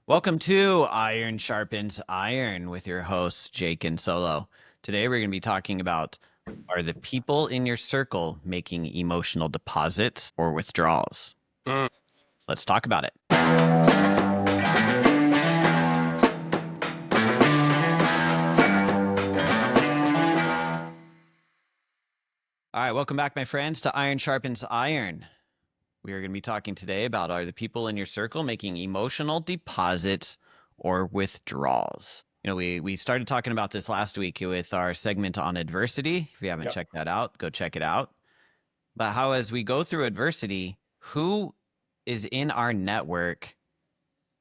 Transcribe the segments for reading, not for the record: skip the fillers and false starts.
Welcome to Iron Sharpens Iron with your hosts, Jake and Solo. Today we're going to be talking about, are the people in your circle making emotional deposits or withdrawals? Mm. Let's talk about it. All right, welcome back, my friends, to Iron Sharpens Iron. We are going to be talking today about, are the people in your circle making emotional deposits or withdrawals? You know, we started talking about this last week with our segment on adversity. If you haven't checked that out, go check it out. But how, as we go through adversity, who is in our network,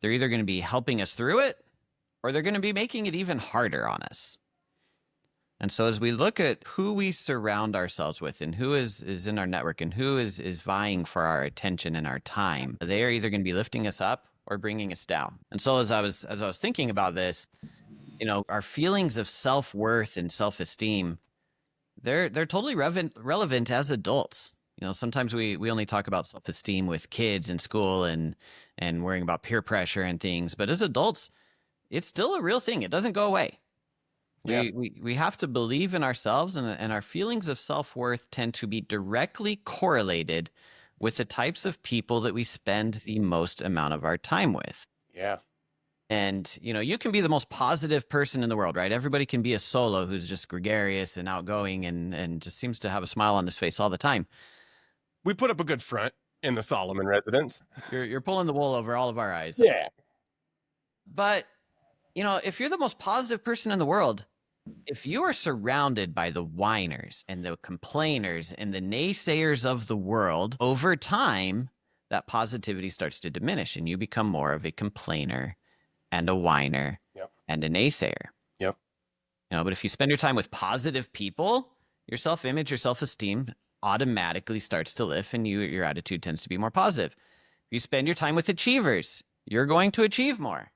they're either going to be helping us through it or they're going to be making it even harder on us. And so as we look at who we surround ourselves with and who is in our network and who is vying for our attention and our time, they are either going to be lifting us up or bringing us down. And so as I was thinking about this, you know, our feelings of self-worth and self-esteem, they're totally relevant as adults. You know, sometimes we only talk about self-esteem with kids in school and worrying about peer pressure and things, but as adults, it's still a real thing. It doesn't go away. We have to believe in ourselves, and our feelings of self-worth tend to be directly correlated with the types of people that we spend the most amount of our time with. Yeah. And, you know, you can be the most positive person in the world, right? Everybody can be a Solo who's just gregarious and outgoing and just seems to have a smile on his face all the time. We put up a good front in the Solomon residence. You're pulling the wool over all of our eyes. Yeah. But, you know, if you're the most positive person in the world, if you are surrounded by the whiners and the complainers and the naysayers of the world, over time, that positivity starts to diminish and you become more of a complainer and a whiner and a naysayer. Yep. You know, but if you spend your time with positive people, your self-image, your self-esteem automatically starts to lift and your attitude tends to be more positive. If you spend your time with achievers, you're going to achieve more.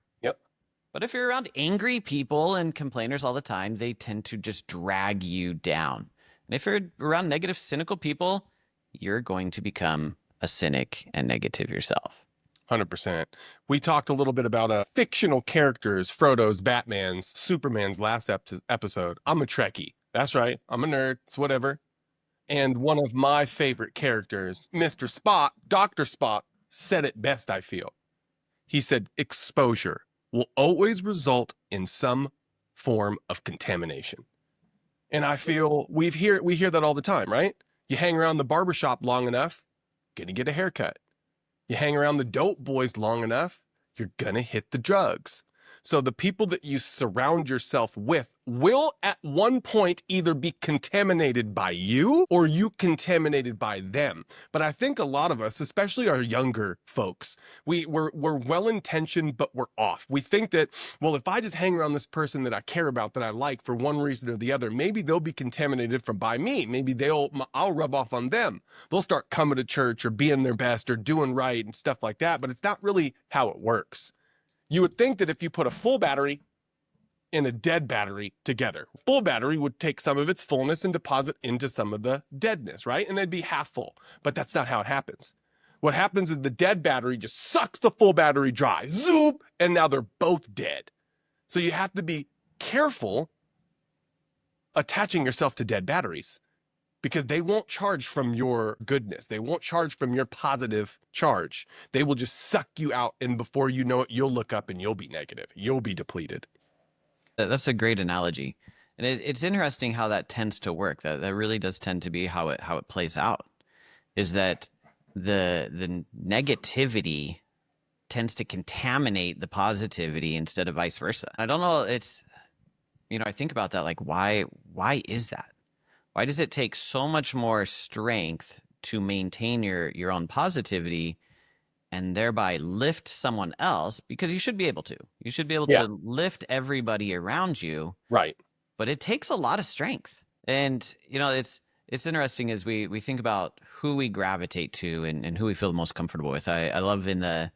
But if you're around angry people and complainers all the time, they tend to just drag you down. And if you're around negative, cynical people, you're going to become a cynic and negative yourself. 100%. We talked a little bit about fictional characters, Frodo's, Batman's, Superman's last episode. I'm a Trekkie. That's right. I'm a nerd. It's whatever. And one of my favorite characters, Mr. Spock, Dr. Spock, said it best, I feel. He said, exposure will always result in some form of contamination. And I feel we hear that all the time, right? You hang around the barbershop long enough, gonna get a haircut. You hang around the dope boys long enough, you're gonna hit the drugs. So the people that you surround yourself with will at one point either be contaminated by you or you contaminated by them. But I think a lot of us, especially our younger folks, we're well-intentioned, but we're off. We think that, well, if I just hang around this person that I care about, that I like for one reason or the other, maybe they'll be contaminated by me. Maybe I'll rub off on them. They'll start coming to church or being their best or doing right and stuff like that. But it's not really how it works. You would think that if you put a full battery and a dead battery together, full battery would take some of its fullness and deposit into some of the deadness, right? And they'd be half full, but that's not how it happens. What happens is the dead battery just sucks the full battery dry, zoop, and now they're both dead. So you have to be careful attaching yourself to dead batteries, because they won't charge from your goodness. They won't charge from your positive charge. They will just suck you out, and before you know it, you'll look up and you'll be negative. You'll be depleted. That's a great analogy. And it's interesting how that tends to work. That really does tend to be how it plays out, is that the negativity tends to contaminate the positivity instead of vice versa. I don't know, it's, you know, I think about that, like, why is that? Why does it take so much more strength to maintain your own positivity and thereby lift someone else? Because you should be able to. You should be able to lift everybody around you. Right. But it takes a lot of strength. And, you know, it's interesting as we think about who we gravitate to and who we feel most comfortable with. I love in the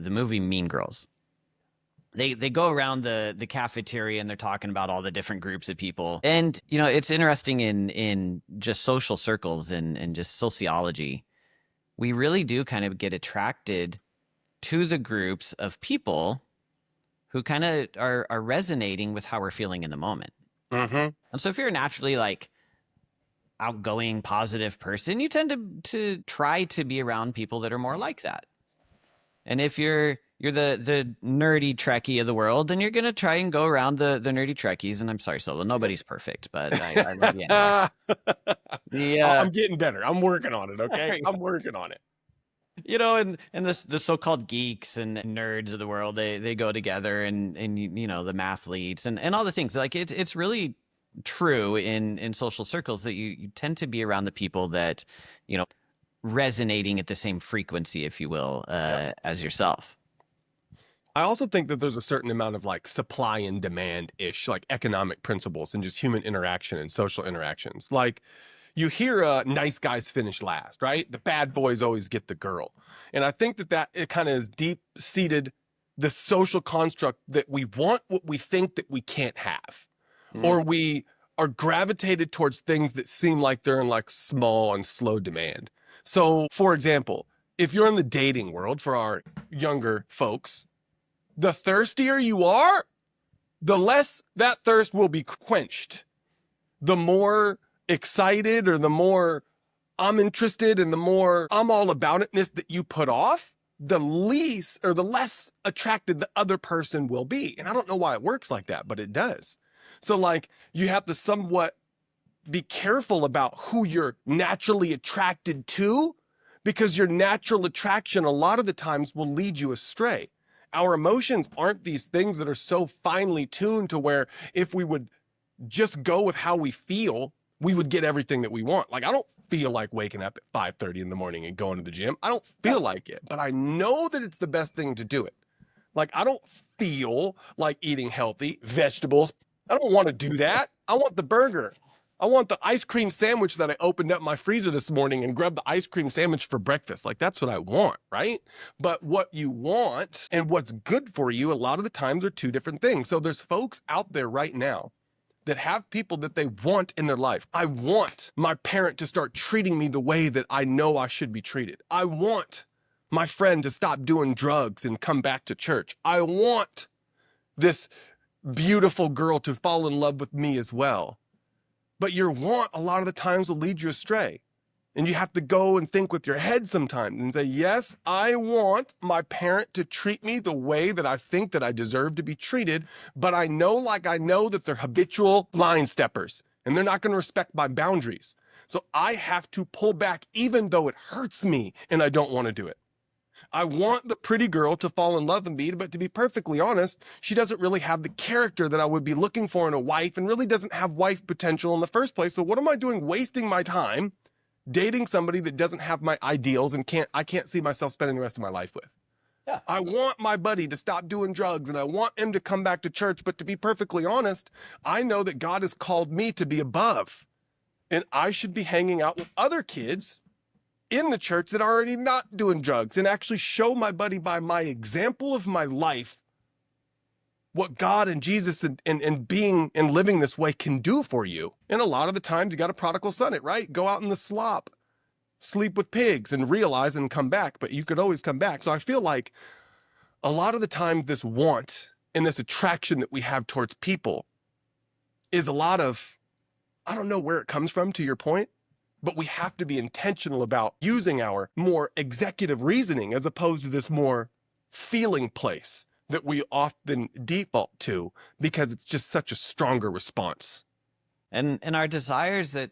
movie Mean Girls. They go around the cafeteria and they're talking about all the different groups of people. And, you know, it's interesting in just social circles and just sociology. We really do kind of get attracted to the groups of people who kind of are resonating with how we're feeling in the moment. Mm-hmm. And so if you're a naturally like outgoing, positive person, you tend to try to be around people that are more like that. And if you're the nerdy Trekkie of the world, then you're gonna try and go around the nerdy Trekkies. And I'm sorry, Solo, nobody's perfect, but I love you anyway. The I'm getting better. I'm working on it. Okay, I'm working on it. and the so-called geeks and nerds of the world, they go together, and the mathletes and all the things, like it's really true in social circles that you tend to be around the people that you know resonating at the same frequency, if you will, Yep. as yourself. I also think that there's a certain amount of like supply and demand ish, like economic principles and just human interaction and social interactions. Like you hear nice guys finish last, right? The bad boys always get the girl. And I think that it kind of is deep seated, the social construct that we want what we think that we can't have, or we are gravitated towards things that seem like they're in like small and slow demand. So, for example, if you're in the dating world for our younger folks, the thirstier you are, the less that thirst will be quenched. The more excited or the more I'm interested and the more I'm all about itness that you put off, the least or the less attracted the other person will be. And I don't know why it works like that, but it does. So like you have to somewhat be careful about who you're naturally attracted to, because your natural attraction a lot of the times will lead you astray. Our emotions aren't these things that are so finely tuned to where if we would just go with how we feel, we would get everything that we want. Like I don't feel like waking up at 5:30 in the morning and going to the gym. I don't feel like it, but I know that it's the best thing to do it. Like I don't feel like eating healthy vegetables. I don't want to do that. I want the burger. I want the ice cream sandwich that I opened up my freezer this morning and grabbed the ice cream sandwich for breakfast. Like that's what I want, right? But what you want and what's good for you a lot of the times are two different things. So there's folks out there right now that have people that they want in their life. I want my parent to start treating me the way that I know I should be treated. I want my friend to stop doing drugs and come back to church. I want this beautiful girl to fall in love with me as well. But your want a lot of the times will lead you astray. And you have to go and think with your head sometimes and say, yes, I want my parent to treat me the way that I think that I deserve to be treated. But I know that they're habitual line steppers and they're not going to respect my boundaries. So I have to pull back even though it hurts me and I don't want to do it. I want the pretty girl to fall in love with me, but to be perfectly honest, she doesn't really have the character that I would be looking for in a wife and really doesn't have wife potential in the first place. So what am I doing wasting my time dating somebody that doesn't have my ideals and I can't see myself spending the rest of my life with? Yeah. I want my buddy to stop doing drugs and I want him to come back to church. But to be perfectly honest, I know that God has called me to be above and I should be hanging out with other kids in the church that are already not doing drugs and actually show my buddy by my example of my life what God and Jesus and being and living this way can do for you. And a lot of the times you got to prodigal son it, right? Go out in the slop, sleep with pigs and realize and come back, but you could always come back. So I feel like a lot of the time this want and this attraction that we have towards people is a lot of, I don't know where it comes from, to your point, but we have to be intentional about using our more executive reasoning as opposed to this more feeling place that we often default to because it's just such a stronger response. And our desires, that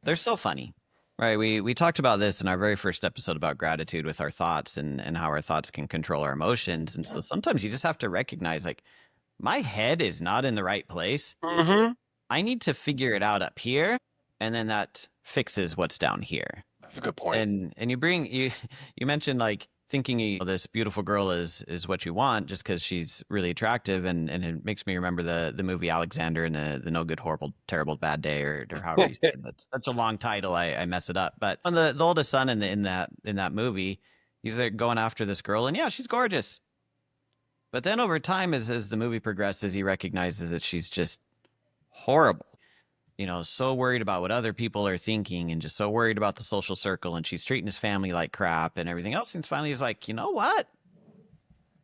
they're so funny, right? We talked about this in our very first episode about gratitude with our thoughts and how our thoughts can control our emotions. And so sometimes you just have to recognize, like, my head is not in the right place. Mm-hmm. I need to figure it out up here, and then that fixes what's down here. That's a good point. And you mentioned like thinking this beautiful girl is what you want just because she's really attractive, and it makes me remember the movie Alexander and the No Good Horrible Terrible Bad Day, or however you say it. That's such a long title, I mess it up. But on the oldest son in that movie, he's there going after this girl, and yeah, she's gorgeous. But then over time, as the movie progresses, he recognizes that she's just horrible. So worried about what other people are thinking and just so worried about the social circle, and she's treating his family like crap and everything else. And finally he's like, you know what?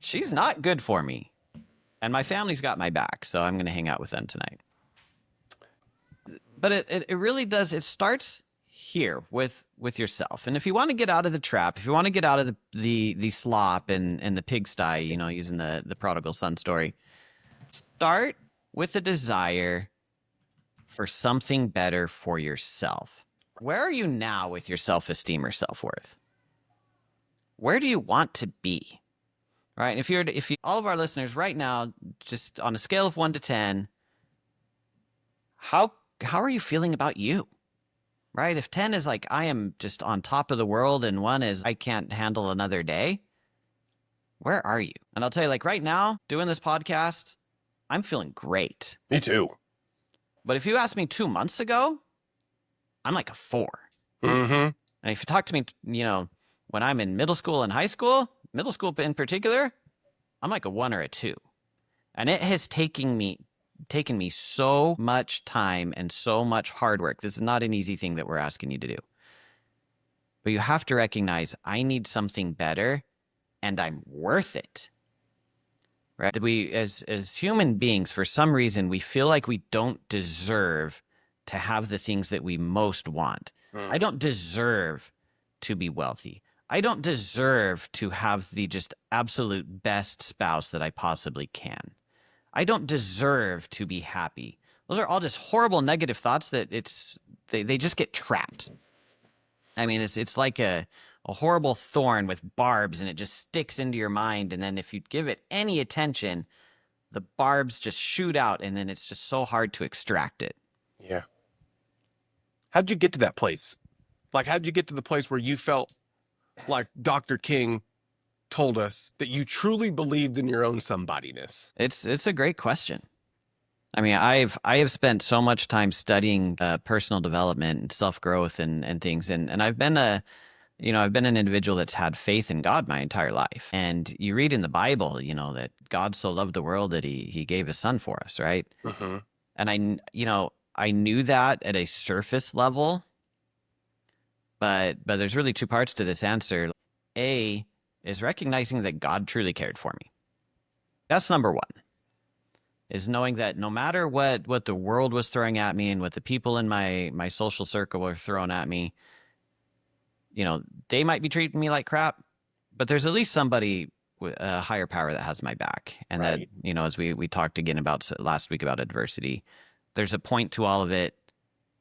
She's not good for me. And my family's got my back, so I'm going to hang out with them tonight. But it really does. It starts here with yourself. And if you want to get out of the trap, if you want to get out of the slop and the pigsty, you know, using the prodigal son story, start with a desire for something better for yourself. Where are you now with your self-esteem or self-worth? Where do you want to be? Right? And if you all of our listeners right now, just on a scale of 1 to 10, how are you feeling about you? Right? If 10 is like I am just on top of the world and 1 is I can't handle another day, where are you? And I'll tell you, like right now, doing this podcast, I'm feeling great. Me too. But if you asked me 2 months ago, I'm like a 4. Mm-hmm. And if you talk to me, you know, when I'm in middle school and high school in particular, I'm like a 1 or a 2. And it has taken me so much time and so much hard work. This is not an easy thing that we're asking you to do. But you have to recognize I need something better and I'm worth it. Right? We as human beings, for some reason, we feel like we don't deserve to have the things that we most want. I don't deserve to be wealthy. I don't deserve to have the just absolute best spouse that I possibly can. I don't deserve to be happy. Those are all just horrible negative thoughts that they just get trapped. I mean, it's like a horrible thorn with barbs and it just sticks into your mind. And then if you give it any attention, the barbs just shoot out and then it's just so hard to extract it. Yeah. How'd you get to that place? Like, how'd you get to the place where you felt like Dr. King told us that you truly believed in your own somebodiness? It's a great question. I mean, I have spent so much time studying personal development and self-growth and things. And I've been I've been an individual that's had faith in God my entire life. And you read in the Bible, you know, that God so loved the world that he gave his son for us, right? Mm-hmm. And I knew that at a surface level, but there's really 2 parts to this answer. A is recognizing that God truly cared for me. That's number 1. Is knowing that no matter what the world was throwing at me and what the people in my social circle were throwing at me, you know, they might be treating me like crap, but there's at least somebody with a higher power that has my back. And Right. that, you know, as we talked again about last week about adversity, there's a point to all of it.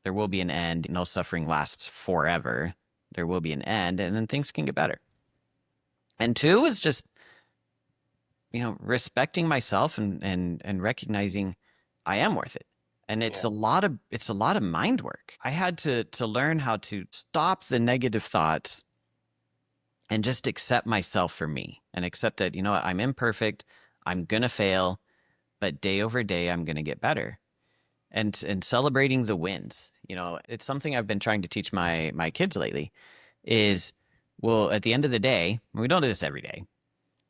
There will be an end. No suffering lasts forever. There will be an end, and then things can get better. And 2 is just, you know, respecting myself and recognizing I am worth it. And it's a lot of mind work. I had to learn how to stop the negative thoughts and just accept myself for me and accept that, you know what, I'm imperfect. I'm going to fail, but day over day, I'm going to get better. And celebrating the wins, you know, it's something I've been trying to teach my kids lately is, well, at the end of the day, we don't do this every day,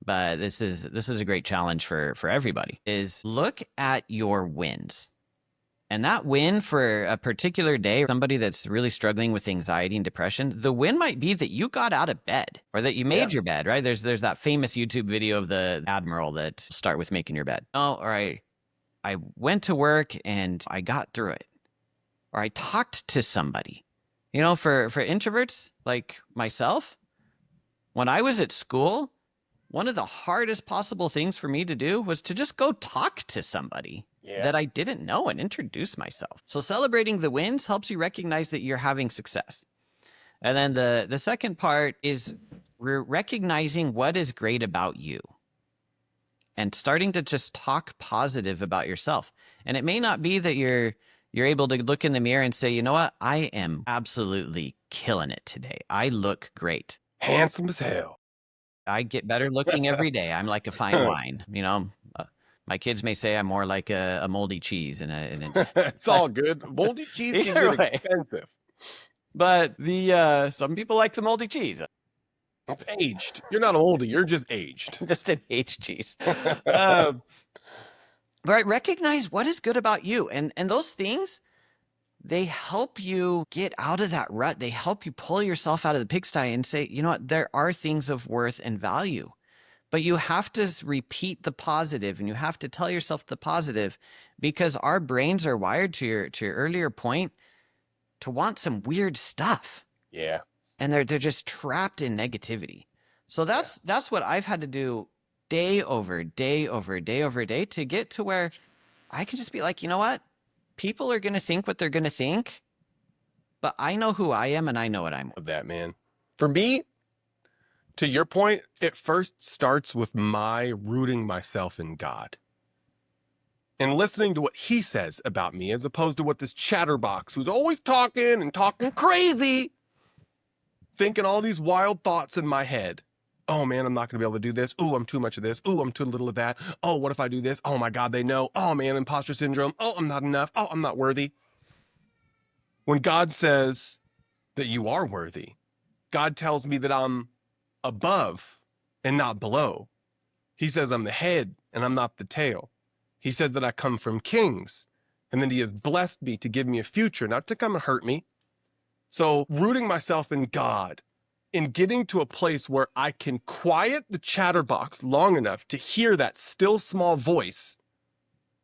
but this is a great challenge for everybody, is look at your wins. And that win for a particular day, somebody that's really struggling with anxiety and depression, the win might be that you got out of bed or that you made your bed, right? There's that famous YouTube video of the admiral that start with making your bed. Oh, all right. I went to work and I got through it. Or I talked to somebody. You know, for introverts like myself, when I was at school, one of the hardest possible things for me to do was to just go talk to somebody that I didn't know and introduce myself. So celebrating the wins helps you recognize that you're having success. And then the second part is recognizing what is great about you and starting to just talk positive about yourself. And it may not be that you're able to look in the mirror and say, you know what, I am absolutely killing it today. I look great. Handsome as hell. I get better looking every day. I'm like a fine wine, you know. My kids may say I'm more like a moldy cheese, It's all good. Moldy cheese can Either get way. expensive. But the some people like the moldy cheese. It's aged. You're not moldy. You're just aged. Just an aged cheese. Right, recognize what is good about you, and those things, they help you get out of that rut. They help you pull yourself out of the pigsty and say, you know what, there are things of worth and value. But you have to repeat the positive and you have to tell yourself the positive because our brains are wired to your earlier point to want some weird stuff. Yeah. And they're just trapped in negativity. So Yeah. that's what I've had to do day over day over day over day to get to where I can just be like, you know what? People are going to think what they're going to think, but I know who I am and I know what I'm. Of that, man. For me, to your point, it first starts with my rooting myself in God and listening to what he says about me as opposed to what this chatterbox who's always talking and talking crazy, thinking all these wild thoughts in my head. Oh man, I'm not going to be able to do this. Ooh, I'm too much of this. Ooh, I'm too little of that. Oh, what if I do this? Oh my God, they know. Oh man, imposter syndrome. Oh, I'm not enough. Oh, I'm not worthy. When God says that you are worthy, God tells me that I'm above and not below. He says I'm the head and I'm not the tail. He says that I come from kings and that he has blessed me to give me a future, not to come and hurt me. So rooting myself in God, in getting to a place where I can quiet the chatterbox long enough to hear that still small voice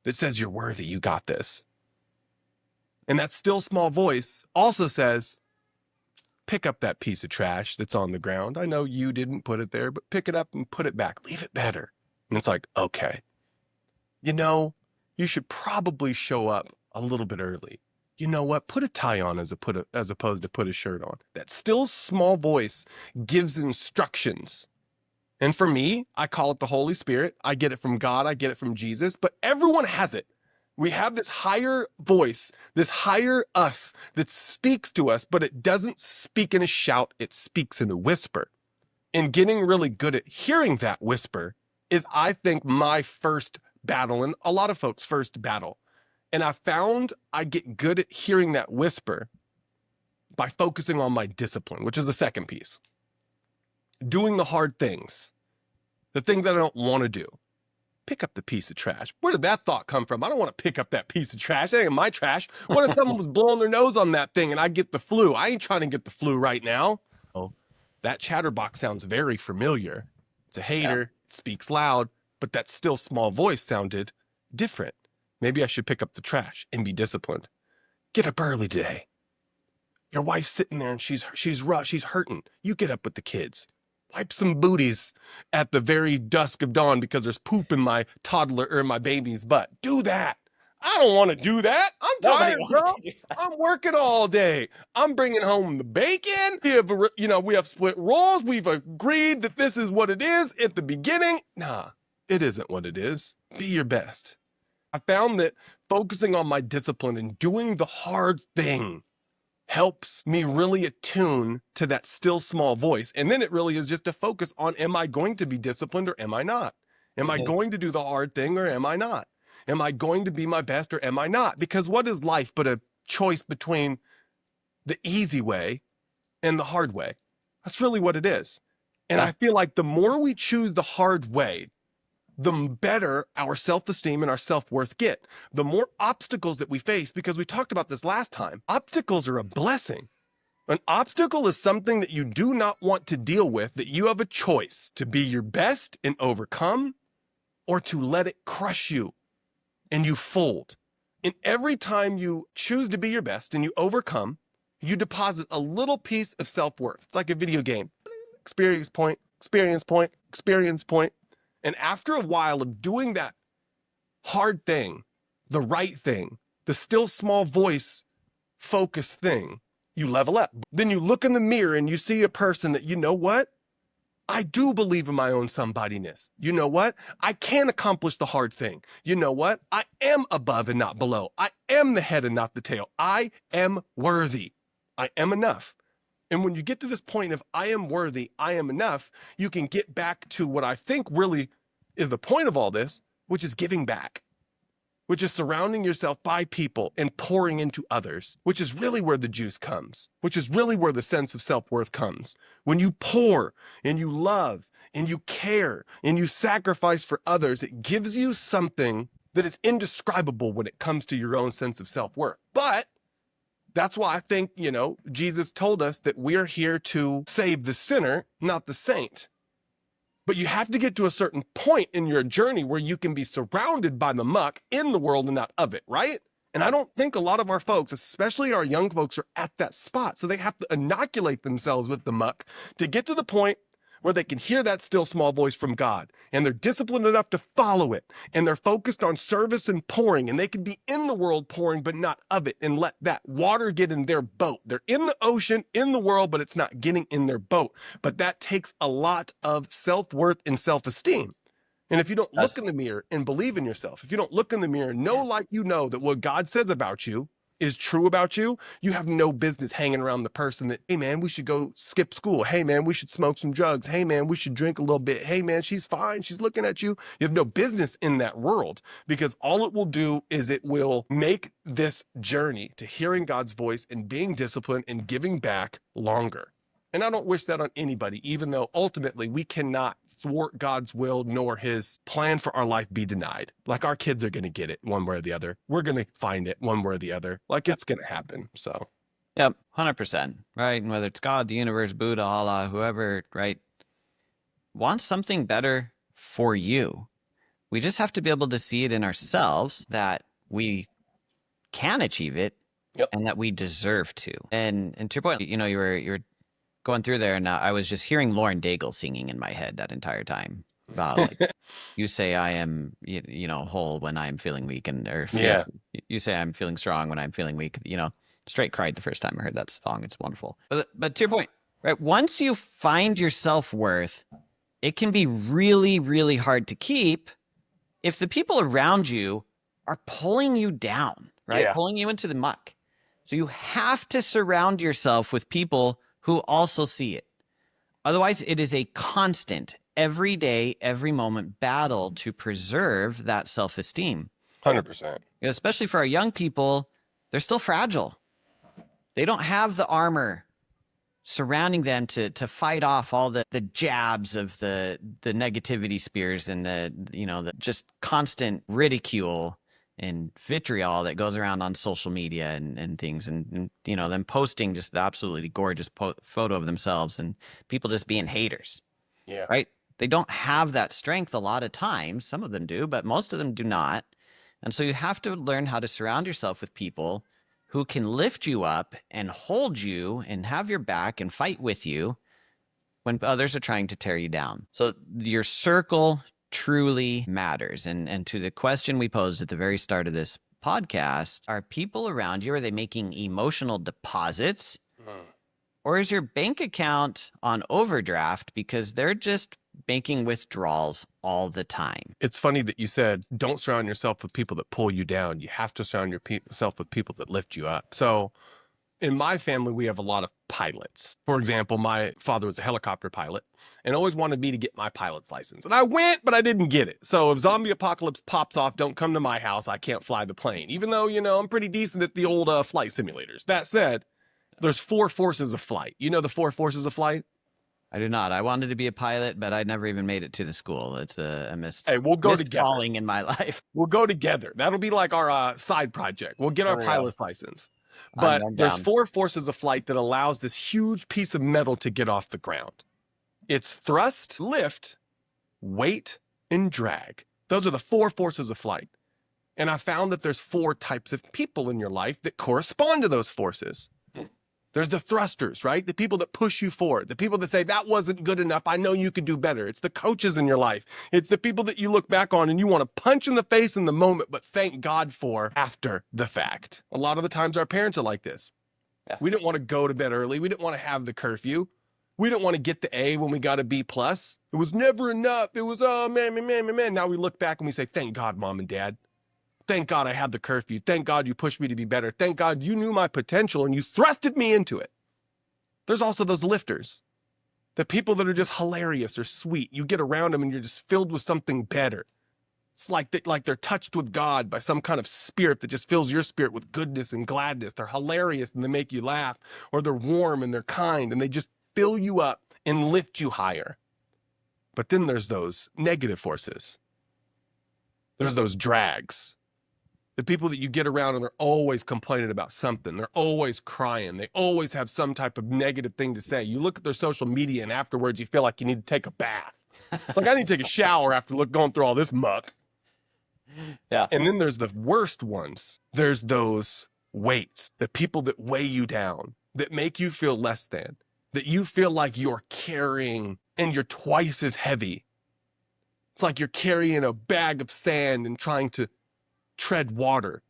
that says, you're worthy, you got this. And that still small voice also says, pick up that piece of trash that's on the ground. I know you didn't put it there, but pick it up and put it back. Leave it better. And it's like, okay, you know, you should probably show up a little bit early. You know what? Put a tie on as opposed to put a shirt on. That still small voice gives instructions. And for me, I call it the Holy Spirit. I get it from God. I get it from Jesus, but everyone has it. We have this higher voice, this higher us that speaks to us, but it doesn't speak in a shout. It speaks in a whisper. And getting really good at hearing that whisper is, I think, my first battle and a lot of folks' first battle. And I found I get good at hearing that whisper by focusing on my discipline, which is the second piece. Doing the hard things, the things that I don't want to do. Pick up the piece of trash. Where did that thought come from? I don't want to pick up that piece of trash. That ain't my trash. What if someone was blowing their nose on that thing and I get the flu? I ain't trying to get the flu right now. Oh, that chatterbox sounds very familiar. It's a hater, it speaks loud, but that still small voice sounded different. Maybe I should pick up the trash and be disciplined. Get up early today. Your wife's sitting there and she's rough, she's hurting. You get up with the kids. Wipe some booties at the very dusk of dawn because there's poop in my toddler or my baby's butt. Do that. I don't want to do that. I'm Nobody tired, wants girl. to do that. I'm working all day. I'm bringing home the bacon. We have split roles. We've agreed that this is what it is at the beginning. Nah, it isn't what it is. Be your best. I found that focusing on my discipline and doing the hard thing helps me really attune to that still small voice. And then it really is just a focus on, am I going to be disciplined or am I not? Am I going to do the hard thing or am I not? Am I going to be my best or am I not? Because what is life but a choice between the easy way and the hard way? That's really what it is. And Yeah. I feel like the more we choose the hard way, the better our self-esteem and our self-worth get. The more obstacles that we face, because we talked about this last time, obstacles are a blessing. An obstacle is something that you do not want to deal with, that you have a choice to be your best and overcome, or to let it crush you and you fold. And every time you choose to be your best and you overcome, you deposit a little piece of self-worth. It's like a video game. Experience point, experience point, experience point. And after a while of doing that hard thing, the right thing, the still small voice focus thing, you level up. Then you look in the mirror and you see a person that, you know what? I do believe in my own somebodyness. You know what? I can accomplish the hard thing. You know what? I am above and not below. I am the head and not the tail. I am worthy. I am enough. And when you get to this point of I am worthy, I am enough, you can get back to what I think really is the point of all this, which is giving back, which is surrounding yourself by people and pouring into others, which is really where the juice comes, which is really where the sense of self-worth comes. When you pour and you love and you care and you sacrifice for others, it gives you something that is indescribable when it comes to your own sense of self-worth. But that's why I think, Jesus told us that we're here to save the sinner, not the saint. But you have to get to a certain point in your journey where you can be surrounded by the muck in the world and not of it, right? And I don't think a lot of our folks, especially our young folks, are at that spot. So they have to inoculate themselves with the muck to get to the point where they can hear that still small voice from God, and they're disciplined enough to follow it, and they're focused on service and pouring, and they can be in the world pouring, but not of it, and let that water get in their boat. They're in the ocean, in the world, but it's not getting in their boat. But that takes a lot of self-worth and self-esteem. And if you don't look That's in the mirror and believe in yourself, if you don't look in the mirror, know like you know that what God says about you is true about you, you have no business hanging around the person that, hey man, we should go skip school. Hey man, we should smoke some drugs. Hey man, we should drink a little bit. Hey man, she's fine. She's looking at you. You have no business in that world, because all it will do is it will make this journey to hearing God's voice and being disciplined and giving back longer. And I don't wish that on anybody, even though ultimately we cannot thwart God's will nor his plan for our life be denied. Like our kids are going to get it one way or the other. We're going to find it one way or the other. Like it's going to happen. So, Yep, 100%, right? And whether it's God, the universe, Buddha, Allah, whoever, right, wants something better for you. We just have to be able to see it in ourselves that we can achieve it. Yep. And that we deserve to. And to your point, you know, you're going through there, and I was just hearing Lauren Daigle singing in my head that entire time about like, you say I am, you know, whole when I'm feeling weak, and you say I'm feeling strong when I'm feeling weak. You know, straight cried the first time I heard that song. It's wonderful. But to your point, right? Once you find your self-worth, it can be really, really hard to keep if the people around you are pulling you down, right? Yeah. Pulling you into the muck. So you have to surround yourself with people who also see it. Otherwise, it is a constant, every day, every moment battle to preserve that self-esteem. 100%. Especially for our young people, they're still fragile. They don't have the armor surrounding them to fight off all the jabs of the negativity spears and the just constant ridicule and vitriol that goes around on social media and things, and you know, them posting just the absolutely gorgeous photo of themselves and people just being haters. Yeah. Right? They don't have that strength a lot of times. Some of them do, but most of them do not. And so you have to learn how to surround yourself with people who can lift you up and hold you and have your back and fight with you when others are trying to tear you down. So your circle truly matters. And to the question we posed at the very start of this podcast, are people around you, are they making emotional deposits? Or is your bank account on overdraft because they're just making withdrawals all the time? It's funny that you said, don't surround yourself with people that pull you down. You have to surround yourself with people that lift you up. So in my family, we have a lot of pilots. For example, my father was a helicopter pilot and always wanted me to get my pilot's license. And I went, but I didn't get it. So if zombie apocalypse pops off, don't come to my house. I can't fly the plane, even though, you know, I'm pretty decent at the old flight simulators. That said, there's 4 forces of flight. You know the 4 forces of flight? I do not. I wanted to be a pilot, but I never even made it to the school. It's a missed, Hey, we'll go together. calling in my life. We'll go together. That'll be like our side project. We'll get our pilot's license. But there's 4 forces of flight that allows this huge piece of metal to get off the ground. It's thrust, lift, weight, and drag. Those are the 4 forces of flight. And I found that there's 4 types of people in your life that correspond to those forces. There's the thrusters, right? The people that push you forward. The people that say, that wasn't good enough. I know you could do better. It's the coaches in your life. It's the people that you look back on and you want to punch in the face in the moment, but thank God for after the fact. A lot of the times our parents are like this. Yeah. We didn't want to go to bed early. We didn't want to have the curfew. We didn't want to get the A when we got a B+. It was never enough. It was, oh, man. Now we look back and we say, thank God, Mom and Dad. Thank God I had the curfew. Thank God you pushed me to be better. Thank God you knew my potential and you thrusted me into it. There's also those lifters, the people that are just hilarious or sweet. You get around them and you're just filled with something better. It's like they're touched with God by some kind of spirit that just fills your spirit with goodness and gladness. They're hilarious and they make you laugh, or they're warm and they're kind and they just fill you up and lift you higher. But then there's those negative forces. There's those drags. The people that you get around and they're always complaining about something. They're always crying. They always have some type of negative thing to say. You look at their social media and afterwards you feel like you need to take a bath. It's like I need to take a shower after going through all this muck. Yeah. And then there's the worst ones. There's those weights, the people that weigh you down, that make you feel less than, that you feel like you're carrying and you're twice as heavy. It's like you're carrying a bag of sand and trying to tread water.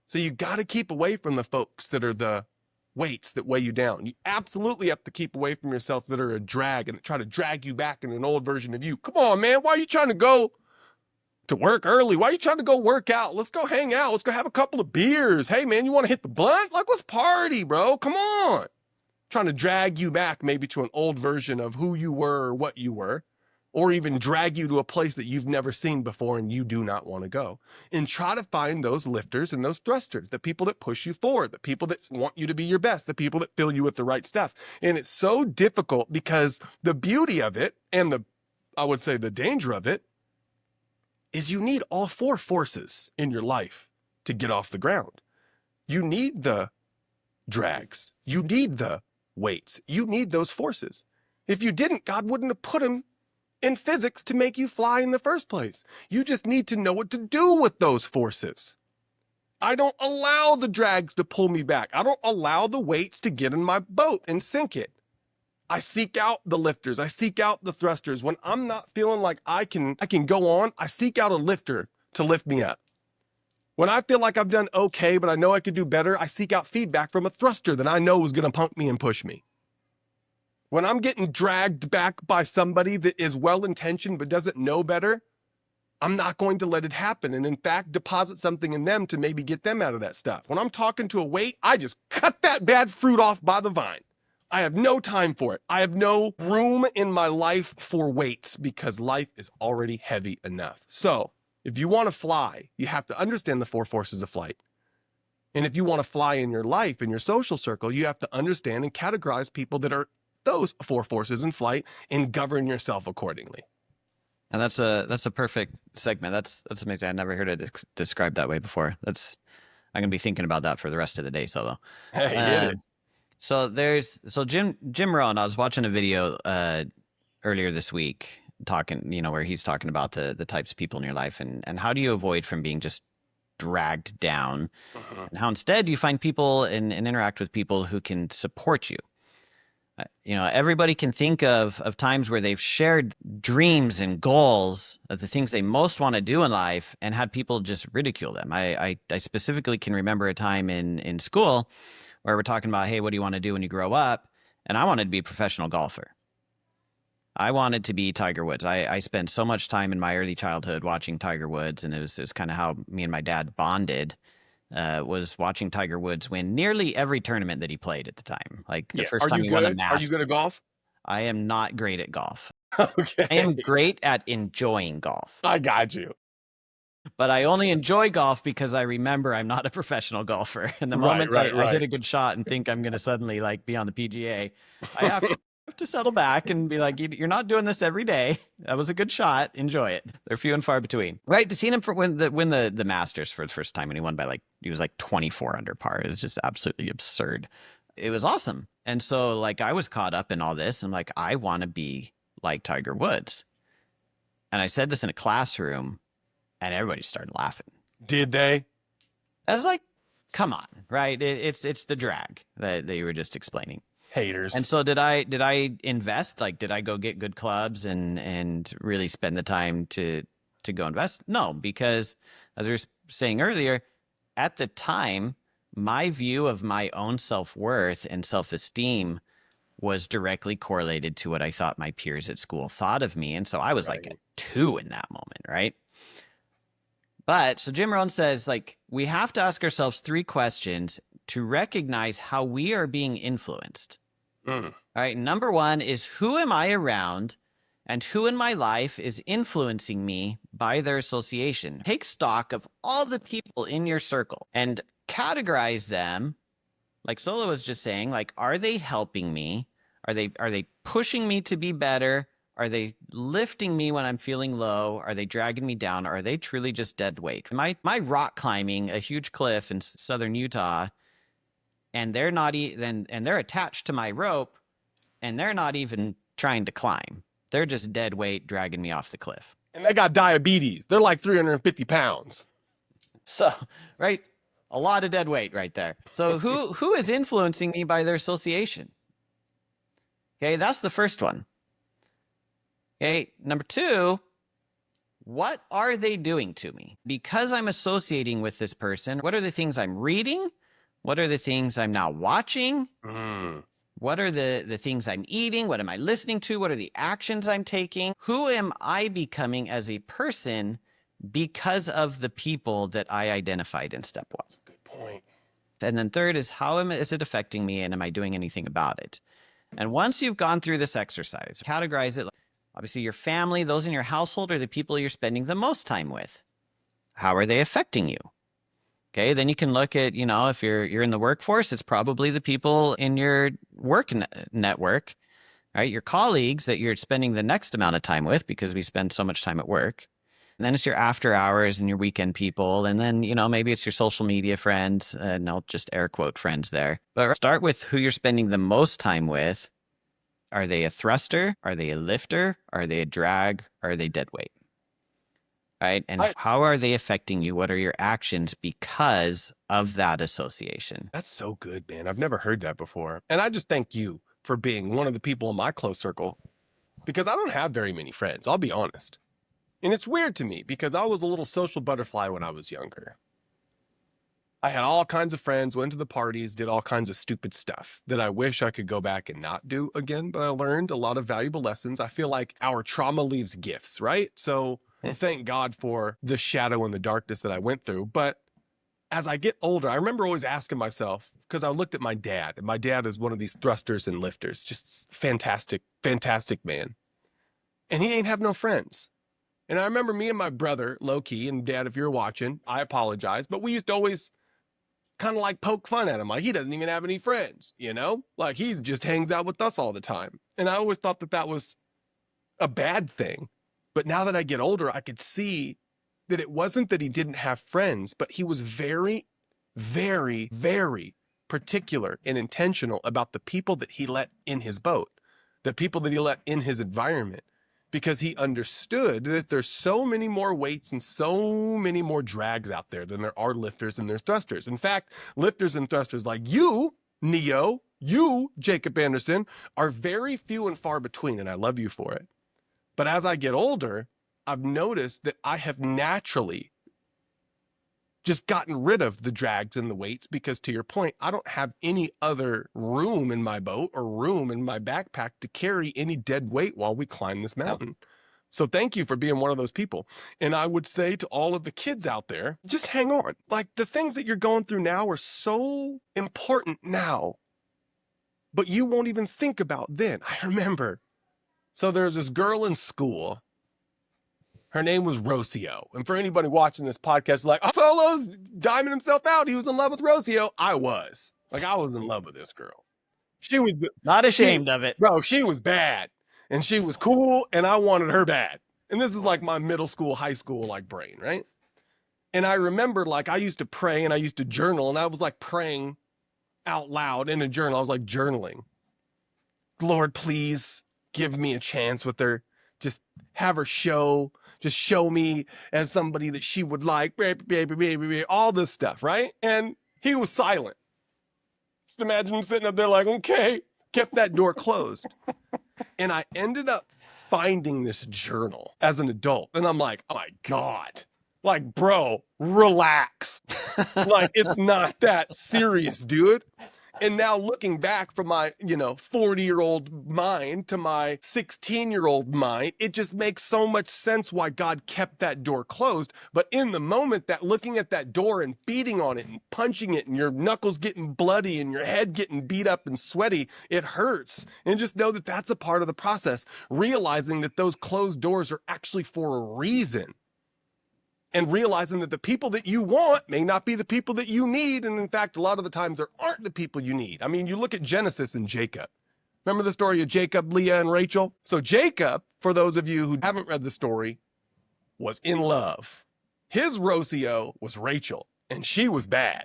So you got to keep away from the folks that are the weights that weigh you down. You absolutely have to keep away from yourself that are a drag and try to drag you back in an old version of you. Come on, man. Why are you trying to go to work early? Why are you trying to go work out? Let's go hang out. Let's go have a couple of beers. Hey, man, you want to hit the blunt? Like, let's party, bro. Come on. Trying to drag you back maybe to an old version of who you were or what you were, or even drag you to a place that you've never seen before and you do not want to go. And try to find those lifters and those thrusters, the people that push you forward, the people that want you to be your best, the people that fill you with the right stuff. And it's so difficult because the beauty of it and I would say the danger of it is you need all four forces in your life to get off the ground. You need the drags. You need the weights. You need those forces. If you didn't, God wouldn't have put them in physics to make you fly in the first place. You just need to know what to do with those forces. I don't allow the drags to pull me back. I don't allow the weights to get in my boat and sink it. I seek out the lifters. I seek out the thrusters. When I'm not feeling like I can go on, I seek out a lifter to lift me up. When I feel like I've done okay, but I know I could do better, I seek out feedback from a thruster that I know is going to pump me and push me. When I'm getting dragged back by somebody that is well-intentioned but doesn't know better, I'm not going to let it happen. And in fact, deposit something in them to maybe get them out of that stuff. When I'm talking to a weight, I just cut that bad fruit off by the vine. I have no time for it. I have no room in my life for weights because life is already heavy enough. So if you want to fly, you have to understand the four forces of flight. And if you want to fly in your life, in your social circle, you have to understand and categorize people that are those four forces in flight and govern yourself accordingly. And that's a perfect segment. That's amazing. I never heard it described that way before. I'm gonna be thinking about that for the rest of the day, Solo. Hey, hit it. So Jim Rohn. I was watching a video earlier this week talking, where he's talking about the types of people in your life and how do you avoid from being just dragged down, and how instead you find people and interact with people who can support you. Everybody can think of times where they've shared dreams and goals of the things they most want to do in life and had people just ridicule them. I specifically can remember a time in school where we're talking about, hey, what do you want to do when you grow up? And I wanted to be a professional golfer. I wanted to be Tiger Woods. I spent so much time in my early childhood watching Tiger Woods, and it was kind of how me and my dad bonded. Was watching Tiger Woods win nearly every tournament that he played at the time. Like the first time he won a Masters. Are you good at golf? I am not great at golf. Okay. I am great at enjoying golf. I got you. But I only enjoy golf because I remember I'm not a professional golfer. And the moment I hit a good shot and think I'm going to suddenly be on the PGA, I have to settle back and be like, you're not doing this every day. That was a good shot. Enjoy it. They're few and far between. Right? Seeing him win the Masters for the first time when he won by he was 24 under par. It was just absolutely absurd. It was awesome. And so I was caught up in all this. And I'm like, I want to be like Tiger Woods. And I said this in a classroom and everybody started laughing. Did they? I was like, come on, right? It's the drag that you were just explaining. Haters. And so did I invest? Did I go get good clubs and really spend the time to go invest? No, because as we were saying earlier, at the time, my view of my own self-worth and self-esteem was directly correlated to what I thought my peers at school thought of me. And so I was like a 2 in that moment, right? But so Jim Rohn says, we have to ask ourselves 3 questions to recognize how we are being influenced. All right. Number 1 is, who am I around and who in my life is influencing me by their association? Take stock of all the people in your circle and categorize them. Like Solo was just saying, are they helping me? Are they pushing me to be better? Are they lifting me when I'm feeling low? Are they dragging me down? Or are they truly just dead weight? My rock climbing a huge cliff in southern Utah, and they're not and they're attached to my rope, and they're not even trying to climb. They're just dead weight dragging me off the cliff. And they got diabetes. They're like 350 pounds. So, right, a lot of dead weight right there. So who is influencing me by their association? Okay, that's the first one. Okay, number two, what are they doing to me? Because I'm associating with this person, what are the things I'm reading? What are the things I'm now watching? What are the things I'm eating? What am I listening to? What are the actions I'm taking? Who am I becoming as a person because of the people that I identified in step one? That's a good point. And then third is is it affecting me and am I doing anything about it? And once you've gone through this exercise, categorize it. Obviously, your family, those in your household are the people you're spending the most time with. How are they affecting you? Okay, then you can look at, if you're in the workforce, it's probably the people in your work network, right? Your colleagues that you're spending the next amount of time with because we spend so much time at work. And then it's your after hours and your weekend people. And then, maybe it's your social media friends, and I'll just air quote friends there. But start with who you're spending the most time with. Are they a thruster? Are they a lifter? Are they a drag? Are they dead weight? Right? And how are they affecting you? What are your actions because of that association? That's so good, man. I've never heard that before. And I just thank you for being one of the people in my close circle because I don't have very many friends, I'll be honest. And it's weird to me because I was a little social butterfly when I was younger. I had all kinds of friends, went to the parties, did all kinds of stupid stuff that I wish I could go back and not do again, but I learned a lot of valuable lessons. I feel like our trauma leaves gifts, right? So thank God for the shadow and the darkness that I went through. But as I get older, I remember always asking myself, because I looked at my dad, and my dad is one of these thrusters and lifters, just fantastic, fantastic man. And he ain't have no friends. And I remember me and my brother, low key, and Dad, if you're watching, I apologize, but we used to always kind of like poke fun at him. Like, he doesn't even have any friends, Like, he just hangs out with us all the time. And I always thought that that was a bad thing. But now that I get older, I could see that it wasn't that he didn't have friends, but he was very, very, very particular and intentional about the people that he let in his boat, the people that he let in his environment, because he understood that there's so many more weights and so many more drags out there than there are lifters and there's thrusters. In fact, lifters and thrusters like you, Neo, you, Jacob Anderson, are very few and far between, and I love you for it. But as I get older, I've noticed that I have naturally just gotten rid of the drags and the weights because, to your point, I don't have any other room in my boat or room in my backpack to carry any dead weight while we climb this mountain. Yep. So thank you for being one of those people. And I would say to all of the kids out there, just hang on. Like, the things that you're going through now are so important now, but you won't even think about then. I remember. So there's this girl in school. Her name was Rocio. And for anybody watching this podcast, like, oh, Solo's diming himself out. He was in love with Rocio. I was in love with this girl. She was not ashamed of it. Bro, she was bad. And she was cool. And I wanted her bad. And this is like my middle school, high school, like brain, right? And I remember, like, I used to pray and I used to journal. And I was like praying out loud in a journal. I was like journaling. Lord, please give me a chance with her. Just have her just show me as somebody that she would like, baby, all this stuff, right? And he was silent. Just imagine him sitting up there like, okay, kept that door closed. And I ended up finding this journal as an adult. And I'm like, oh my God, like, bro, relax. Like, it's not that serious, dude. And now looking back from my, 40-year-old mind to my 16-year-old mind, it just makes so much sense why God kept that door closed. But in the moment, that looking at that door and beating on it and punching it and your knuckles getting bloody and your head getting beat up and sweaty, it hurts. And just know that that's a part of the process. Realizing that those closed doors are actually for a reason. And realizing that the people that you want may not be the people that you need. And in fact, a lot of the times there aren't the people you need. I mean, you look at Genesis and Jacob. Remember the story of Jacob, Leah, and Rachel? So Jacob, for those of you who haven't read the story, was in love. His Rocio was Rachel, and she was bad.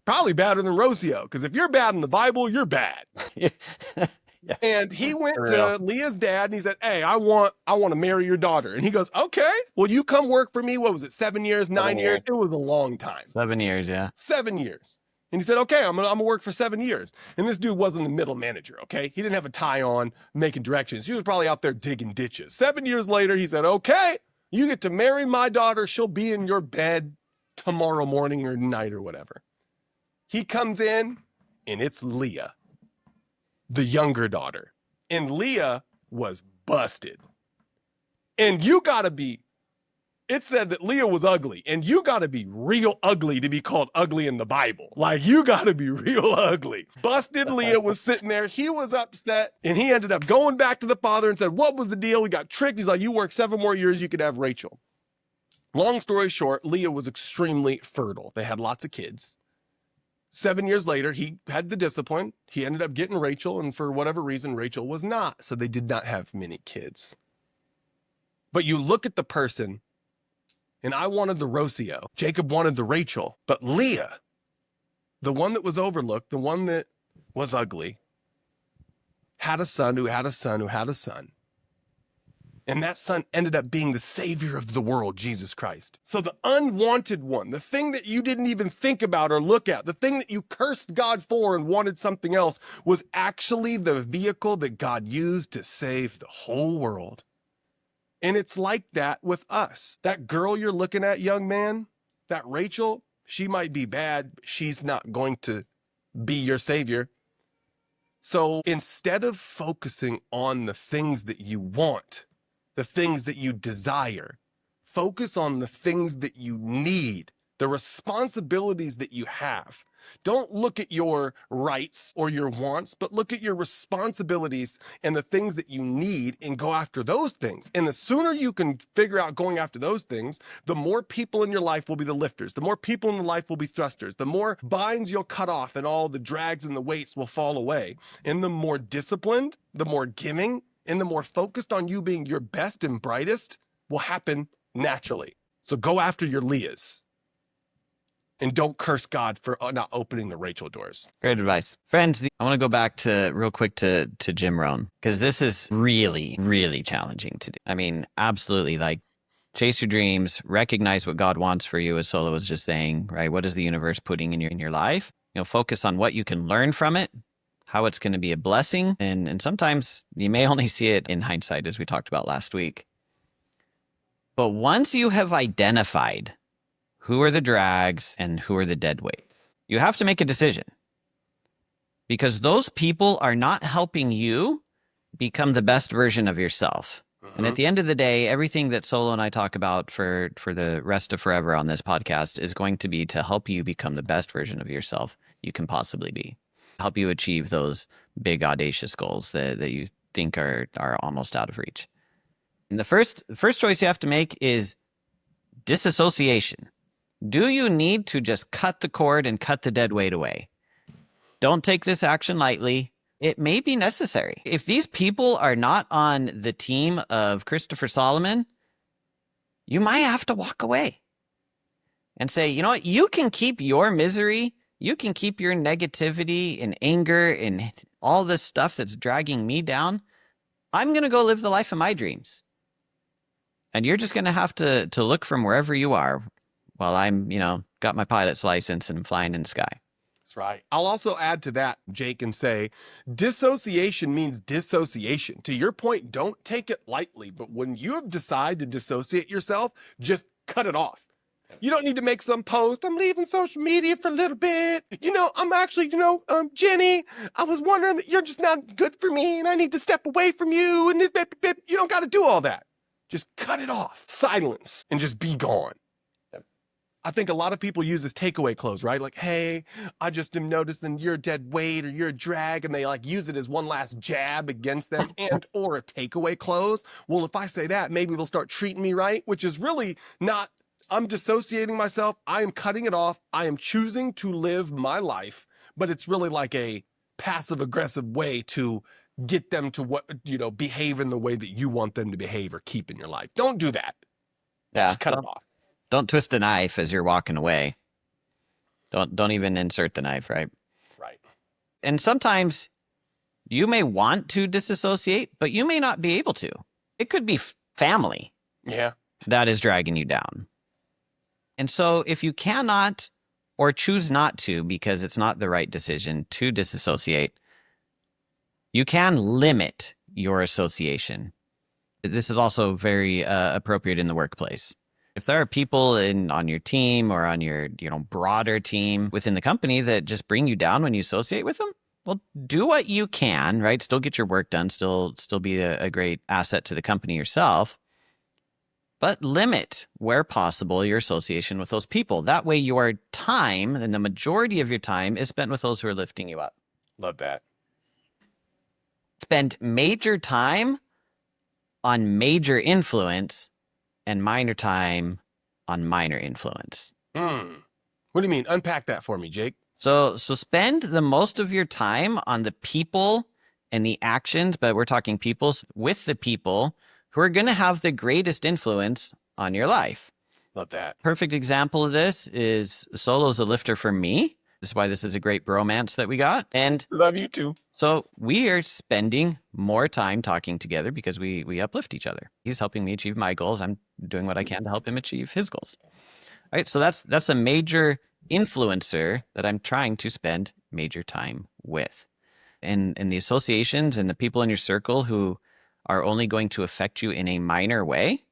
Probably badder than Rocio, because if you're bad in the Bible, you're bad. Yeah. And he went For real. to Leah's dad and he said, "Hey, I want to marry your daughter." And he goes, "Okay, well, you come work for me." What was it? 7 years, 9 years? 7 years. It was a long time. 7 years, yeah. 7 years. And he said, "Okay, I'm gonna work for 7 years." And this dude wasn't a middle manager, okay? He didn't have a tie on making directions. He was probably out there digging ditches. 7 years later, he said, "Okay, you get to marry my daughter. She'll be in your bed tomorrow morning or night or whatever." He comes in, and it's Leah, the younger daughter. And Leah was busted. And you gotta be, it said that Leah was ugly, and you gotta be real ugly to be called ugly in the Bible. Like, you gotta be real ugly. Busted Leah was sitting there. He was upset, and he ended up going back to the father and said, "What was the deal? We got tricked." He's like, "You work 7 more years, you could have Rachel." Long story short, Leah was extremely fertile. They had lots of kids. 7 years later, he had the discipline. He ended up getting Rachel, and for whatever reason, Rachel was not. So they did not have many kids. But you look at the person, and I wanted the Rocio. Jacob wanted the Rachel. But Leah, the one that was overlooked, the one that was ugly, had a son who had a son who had a son. And that son ended up being the savior of the world, Jesus Christ. So the unwanted one, the thing that you didn't even think about or look at, the thing that you cursed God for and wanted something else, was actually the vehicle that God used to save the whole world. And it's like that with us. That girl you're looking at, young man, that Rachel, she might be bad, but she's not going to be your savior. So instead of focusing on the things that you want, the things that you desire, focus on the things that you need, the responsibilities that you have. Don't look at your rights or your wants, but look at your responsibilities and the things that you need and go after those things. And the sooner you can figure out going after those things, the more people in your life will be the lifters. The more people in the life will be thrusters. The more binds you'll cut off and all the drags and the weights will fall away. And the more disciplined, the more giving, and the more focused on you being your best and brightest will happen naturally. So go after your Leahs. And don't curse God for not opening the Rachel doors. Great advice. Friends, I want to go back to real quick to Jim Rohn, because this is really, really challenging to do. I mean, absolutely. Like, chase your dreams, recognize what God wants for you, as Solo was just saying, right? What is the universe putting in your life? Focus on what you can learn from it, how it's going to be a blessing. And sometimes you may only see it in hindsight, as we talked about last week. But once you have identified who are the drags and who are the dead weights, you have to make a decision, because those people are not helping you become the best version of yourself. And at the end of the day, everything that Solo and I talk about for the rest of forever on this podcast is going to be to help you become the best version of yourself you can possibly be, help you achieve those big audacious goals that you think are almost out of reach. And the first choice you have to make is disassociation. Do you need to just cut the cord and cut the dead weight away? Don't take this action lightly. It may be necessary. If these people are not on the team of Christopher Solomon, you might have to walk away and say, you know what? You can keep your misery. You can keep your negativity and anger and all this stuff that's dragging me down. I'm going to go live the life of my dreams. And you're just going to have to look from wherever you are while I'm, got my pilot's license and flying in the sky. That's right. I'll also add to that, Jake, and say dissociation means dissociation. To your point, don't take it lightly. But when you have decided to dissociate yourself, just cut it off. You don't need to make some post. "I'm leaving social media for a little bit. I'm actually, Jenny, I was wondering that you're just not good for me and I need to step away from you." And you don't got to do all that. Just cut it off. Silence and just be gone. I think a lot of people use this takeaway close, right? Like, "Hey, I just am noticing you're a dead weight or you're a drag," and they like use it as one last jab against them and or a takeaway close. Well, if I say that, maybe they'll start treating me right, which is really not. I'm dissociating myself. I am cutting it off. I am choosing to live my life, but it's really like a passive aggressive way to get them to behave in the way that you want them to behave or keep in your life. Don't do that. Yeah. Just cut it off. Don't twist a knife as you're walking away. Don't even insert the knife, right? Right. And sometimes You may want to disassociate, but you may not be able to. It could be family Yeah. that is dragging you down. And so if you cannot or choose not to, because it's not the right decision to disassociate, you can limit your association. This is also very appropriate in the workplace. If there are people on your team or on your broader team within the company that just bring you down when you associate with them, well, do what you can, right? Still get your work done, still be a great asset to the company yourself, but limit where possible your association with those people. That way your time, and the majority of your time, is spent with those who are lifting you up. Love that. Spend major time on major influence and minor time on minor influence. Hmm. What do you mean? Unpack that for me, Jake. So spend the most of your time on the people and the actions, but we're talking people, with the people who are going to have the greatest influence on your life. Love that. Perfect example of this is Solo's a lifter for me. This is why this is a great bromance that we got. And Love you too. so we are spending more time talking together because we uplift each other. He's helping me achieve my goals. I'm doing what I can to help him achieve his goals. All right, so that's a major influencer that I'm trying to spend major time with. And the associations and the people in your circle who are only going to affect you in a minor way,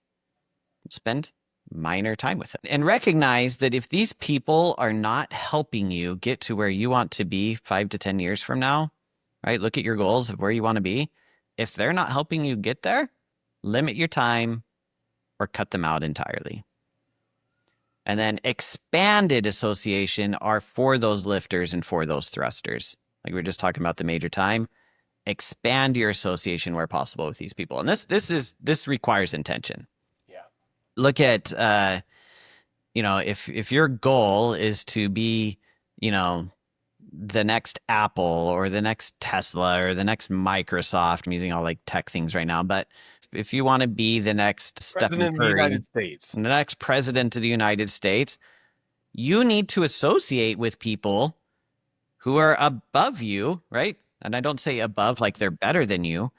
spend minor time with them. And recognize that if these people are not helping you get to where you want to be 5 to 10 years from now, right? Look at your goals of where you want to be. If they're not helping you get there, limit your time or cut them out entirely. And then expanded association are for those lifters and for those thrusters. Like we were just talking about the major time. Expand your association where possible with these people. And this requires intention. Yeah. Look at if your goal is to be, the next Apple or the next Tesla or the next Microsoft, I'm using all like tech things right now, but if you want to be the next Stephen President of the Curry, United States. the next president of the United States, you need to associate with people who are above you, right? And I don't say above like they're better than you,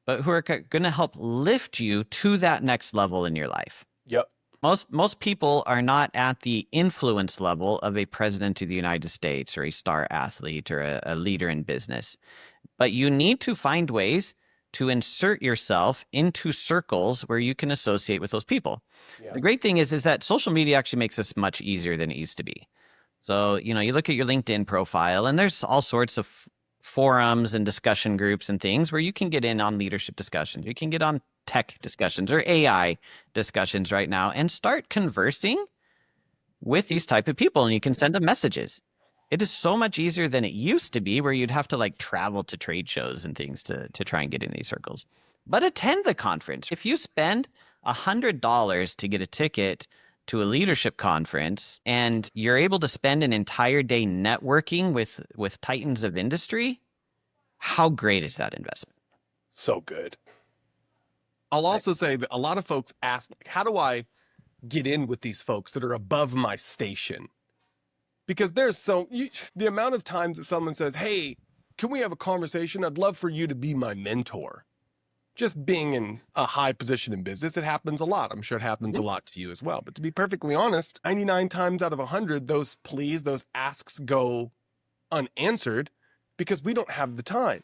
but who are going to help lift you to that next level in your life. Yep. Most people are not at the influence level of a president of the United States or a star athlete or a leader in business. But you need to find ways to insert yourself into circles where you can associate with those people. Yeah. The great thing is that social media actually makes this much easier than it used to be. So, you look at your LinkedIn profile and there's all sorts of forums and discussion groups and things where you can get in on leadership discussions. You can get on tech discussions or AI discussions right now and start conversing with these type of people, and you can send them messages. It is so much easier than it used to be, where you'd have to like travel to trade shows and things to try and get in these circles. But attend the conference. If you spend $100 to get a ticket to a leadership conference and you're able to spend an entire day networking with titans of industry, how great is that investment? So good. I'll also say that a lot of folks ask, how do I get in with these folks that are above my station? Because there's the amount of times that someone says, hey, can we have a conversation? I'd love for you to be my mentor. Just being in a high position in business, it happens a lot. I'm sure it happens a lot to you as well. But to be perfectly honest, 99 times out of 100, those pleas, those asks go unanswered because we don't have the time.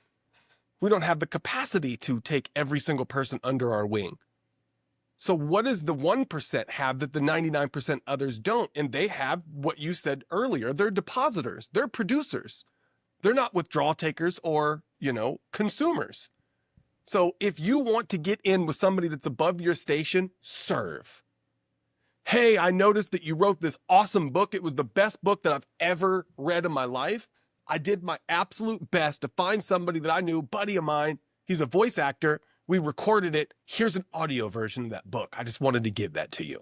We don't have the capacity to take every single person under our wing. So what does the 1% have that the 99% others don't? And they have what you said earlier. They're depositors. They're producers. They're not withdrawal takers or, consumers. So if you want to get in with somebody that's above your station, serve. Hey, I noticed that you wrote this awesome book. It was the best book that I've ever read in my life. I did my absolute best to find somebody that I knew, buddy of mine. He's a voice actor. We recorded it. Here's an audio version of that book. I just wanted to give that to you.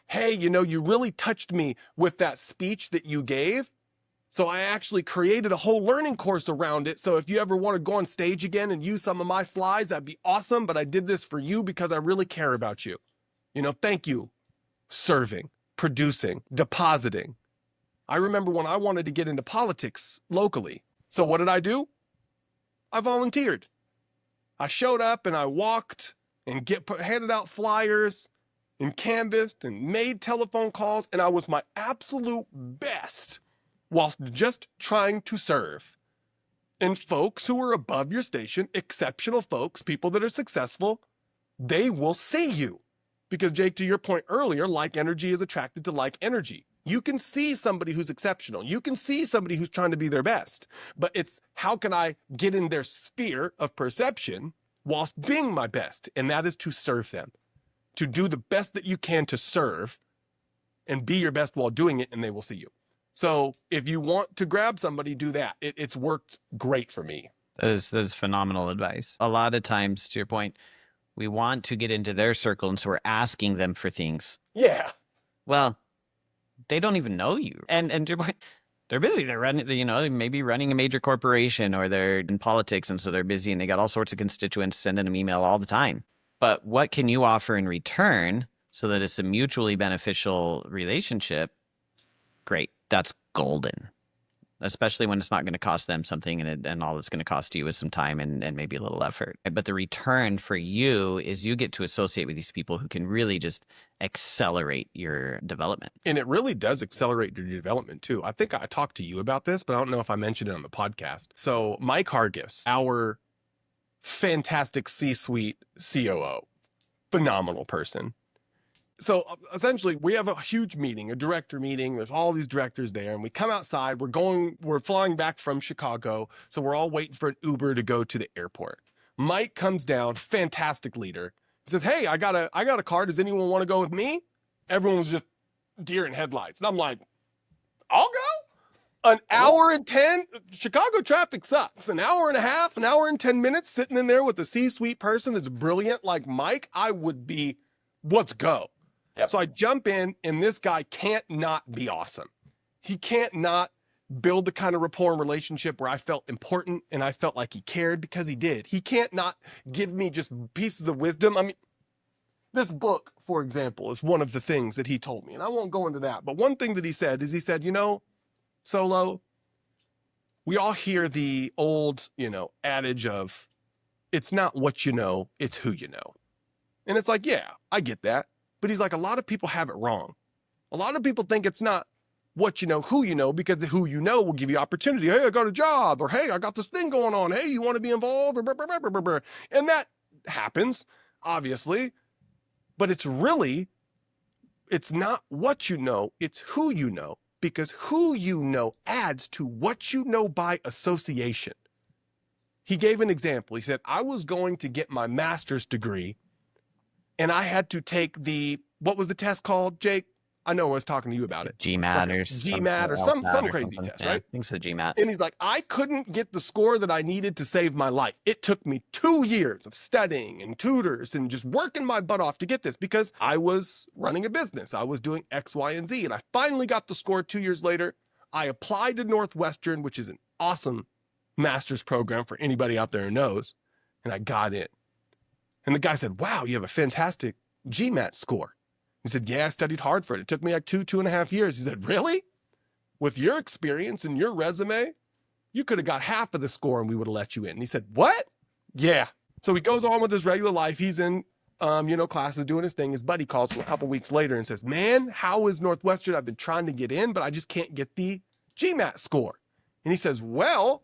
Hey, you really touched me with that speech that you gave. So I actually created a whole learning course around it. So if you ever want to go on stage again and use some of my slides, that'd be awesome. But I did this for you because I really care about you. Thank you. Serving, producing, depositing. I remember when I wanted to get into politics locally. So what did I do? I volunteered. I showed up and I walked and handed out flyers and canvassed and made telephone calls, and I was my absolute best whilst just trying to serve. And folks who are above your station, exceptional folks, people that are successful, they will see you. Because, Jake, to your point earlier, like energy is attracted to like energy. You can see somebody who's exceptional. You can see somebody who's trying to be their best. But it's how can I get in their sphere of perception whilst being my best? And that is to serve them, to do the best that you can to serve and be your best while doing it, and they will see you. So if you want to grab somebody, do that. It's worked great for me. That is phenomenal advice. A lot of times, to your point, we want to get into their circle, and so we're asking them for things. Yeah. Well, they don't even know you. And to your point, they're busy. They're running, they may be running a major corporation, or they're in politics, and so they're busy and they got all sorts of constituents sending them email all the time. But what can you offer in return so that it's a mutually beneficial relationship? Great. That's golden. Especially when it's not going to cost them something, and all it's going to cost you is some time and maybe a little effort. But the return for you is you get to associate with these people who can really just accelerate your development. And it really does accelerate your development too. I think I talked to you about this, but I don't know if I mentioned it on the podcast. So Mike Hargis, our fantastic C-suite COO, phenomenal person. So essentially we have a huge meeting, a director meeting. There's all these directors there, and we come outside. We're flying back from Chicago. So we're all waiting for an Uber to go to the airport. Mike comes down, fantastic leader. He says, "Hey, I got a car. Does anyone want to go with me?" Everyone was just deer in headlights. And I'm like, "I'll go." An hour and 10, Chicago traffic sucks. An hour and a half, an hour and 10 minutes sitting in there with a C-suite person that's brilliant like Mike, I would be, let's go. Yep. So I jump in, and this guy can't not be awesome. He can't not build the kind of rapport and relationship where I felt important and I felt like he cared, because he did. He can't not give me just pieces of wisdom. I mean, this book, for example, is one of the things that he told me, and I won't go into that. But one thing that he said is, Solo, we all hear the old, adage of, it's not what you know, it's who you know. And it's like, yeah, I get that. But he's like, a lot of people have it wrong. A lot of people think it's not what you know, who you know, because who you know will give you opportunity. Hey, I got a job, or hey, I got this thing going on. Hey, you want to be involved? Or blah, blah, blah, blah, blah. And that happens, obviously. But it's not what you know, it's who you know, because who you know adds to what you know by association. He gave an example. He said, I was going to get my master's degree, and I had to take what was the test called, Jake? I know I was talking to you about it. GMAT or some crazy test, right? I think so, GMAT. And he's like, I couldn't get the score that I needed to save my life. It took me 2 years of studying and tutors and just working my butt off to get this, because I was running a business. I was doing X, Y, and Z. And I finally got the score 2 years later. I applied to Northwestern, which is an awesome master's program for anybody out there who knows. And I got in. And the guy said, wow, you have a fantastic GMAT score. He said, yeah, I studied hard for it. It took me like 2.5 years. He said, really? With your experience and your resume, you could have got half of the score and we would have let you in. And he said, what? Yeah. So he goes on with his regular life. He's in, classes doing his thing. His buddy calls a couple weeks later and says, man, how is Northwestern? I've been trying to get in, but I just can't get the GMAT score. And he says, well,